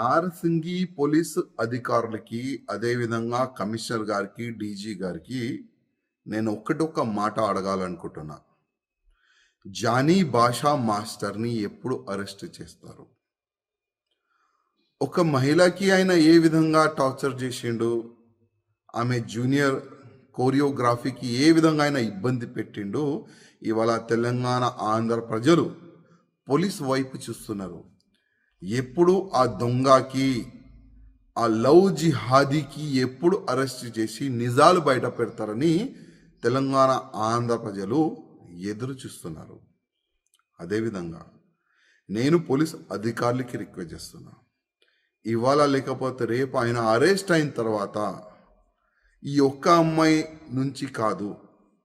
Narsingi police అధికారులకి, అదేవిధంగా commissioner గారికి, డీజీ గారికి నేను ఒక్క మాట అడగాలనుకుంటున్నా. జానీ భాషా మాస్టర్ని ఎప్పుడు అరెస్ట్ చేస్తారు? ఒక మహిళకి ఆయన ఏ విధంగా టార్చర్ చేసిండు, ఆమె జూనియర్ కోరియోగ్రఫీకి ఏ విధంగా ఆయన ఇబ్బంది పెట్టిండు, ఇవాళ తెలంగాణ ఆంధ్ర ప్రజలు పోలీస్ వైపు చూస్తున్నారు. ఎప్పుడు ఆ దొంగకి, ఆ లవ్ జిహాదీకి ఎప్పుడు అరెస్ట్ చేసి నిజాలు బయట పెడతారని తెలంగాణ ఆంధ్ర ప్రజలు ఎదురు చూస్తున్నారు. అదేవిధంగా నేను పోలీస్ అధికారులకి రిక్వెస్ట్ చేస్తున్నా, ఇవాళ లేకపోతే రేపు ఆయన అరెస్ట్ అయిన తర్వాత ఈ ఒక్క అమ్మాయి నుంచి కాదు,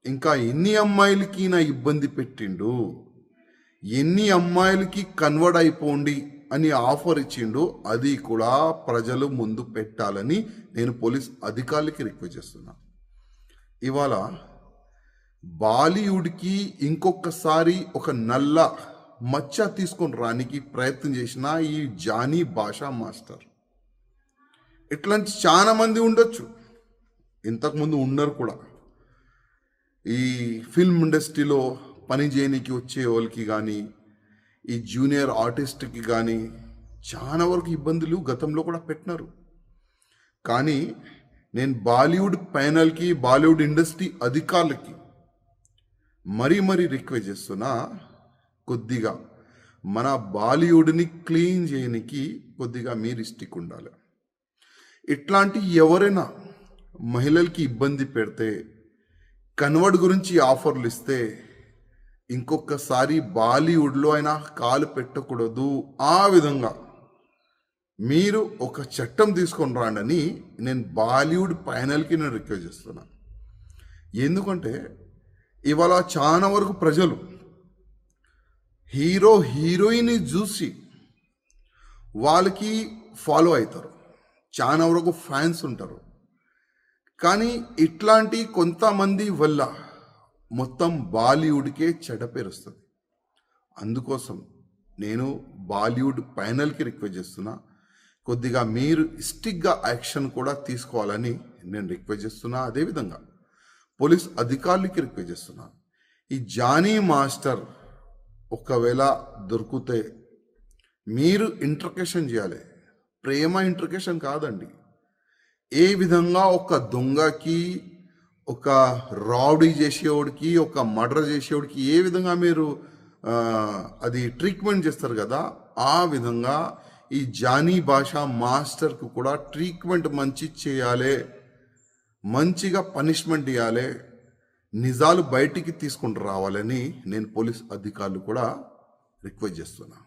ఇంకా ఎన్ని అమ్మాయిలకి నా ఇబ్బంది పెట్టిండు, ఎన్ని అమ్మాయిలకి కన్వర్ట్ అయిపోండి అని ఆఫర్ ఇచ్చిండు, అది కూడా ప్రజలు ముందు పెట్టాలని నేను పోలీస్ అధికారులకి రిక్వెస్ట్ చేస్తున్నా. ఇవాళ బాలీవుడ్కి ఇంకొకసారి ఒక నల్ల మచ్చ తీసుకొని రానికి ప్రయత్నం చేసిన ఈ జానీ భాషా మాస్టర్. ఇట్లాంటి చాలా మంది ఉండొచ్చు, ఇంతకుముందు ఉన్నారు కూడా. ఈ ఫిల్మ్ ఇండస్ట్రీలో పని చేయడానికి వచ్చే వాళ్ళకి కానీ, ఈ జూనియర్ ఆర్టిస్ట్కి కానీ చాలా వరకు ఇబ్బందులు గతంలో కూడా పెట్టినారు. కానీ నేను బాలీవుడ్ ప్యానల్కి, బాలీవుడ్ ఇండస్ట్రీ అధికారులకి మరీ రిక్వెస్ట్ చేస్తున్నా, కొద్దిగా మన బాలీవుడ్ని క్లీన్ చేయడానికి కొద్దిగా మీరు ఇష్టిక్ ఉండాలి. ఇట్లాంటి ఎవరైనా మహిళలకి ఇబ్బంది పెడితే, కన్వర్ట్ గురించి ఆఫర్లు ఇస్తే ఇంకొకసారి బాలీవుడ్లో అయినా కాలు పెట్టకూడదు. ఆ విధంగా మీరు ఒక చట్టం తీసుకొని రాండని నేను బాలీవుడ్ ప్యానల్కి నేను రిక్వెస్ట్ చేస్తున్నా. ఎందుకంటే ఇవాళ చాలా వరకు ప్రజలు హీరో హీరోయిన్ని చూసి వాళ్ళకి ఫాలో అవుతారు, చాలా వరకు ఫ్యాన్స్ ఉంటారు. కానీ ఇట్లాంటి కొంతమంది వల్ల మొత్తం బాలీవుడ్కే చెడ్డ పేరు వస్తుంది. అందుకోసం నేను బాలీవుడ్ ప్యానల్కి రిక్వెస్ట్ చేస్తున్నా, కొద్దిగా మీరు స్ట్రిక్ట్గా యాక్షన్ కూడా తీసుకోవాలని నేను రిక్వెస్ట్ చేస్తున్నా. అదేవిధంగా పోలీస్ అధికారులకి రిక్వెస్ట్ చేస్తున్నా, ఈ జానీ మాస్టర్ ఒకవేళ దొరికితే మీరు ఇంటర్కేషన్ చేయాలి. ప్రేమ ఇంటర్కేషన్ కాదండి. ఏ విధంగా ఒక దొంగకి, ఒక రౌడీ చేసేవాడికి, ఒక మర్డర్ చేసేవాడికి ఏ విధంగా మీరు అది ట్రీట్మెంట్ చేస్తారు కదా, ఆ విధంగా ఈ జానీ భాషా మాస్టర్కు కూడా ట్రీట్మెంట్ మంచి చేయాలి, మంచిగా పనిష్మెంట్ ఇవ్వాలి, నిజాలు బయటికి తీసుకుని రావాలని నేను పోలీస్ అధికారులు కూడా రిక్వెస్ట్ చేస్తున్నా.